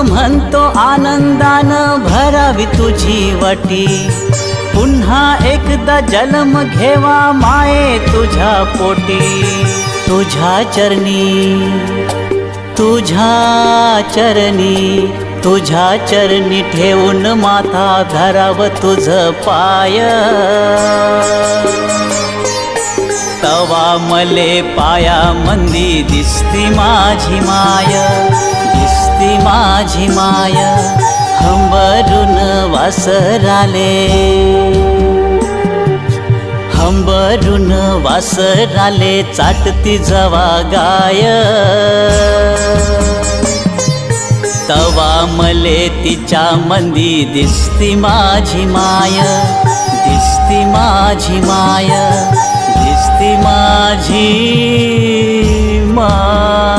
म्हणतो आनंदानं भरावी तुझी वाटी। पुन्हा एकदा जन्म घेवा माये तुझ्या पोटी। तुझ्या चरणी तुझ्या चरणी तुझ्या चरणी ठेवून माथा धराव तुझ पाय। तवा मले पाया मंदी दिसती माझी माय, दिसती माझी माय। हंबरून वासराले हंबरून वासराले चाटती जवा गाय। तवा मले तिच्या मंदी दिसती माझी माय, दिसती माझी माय, दिसती माझी माय।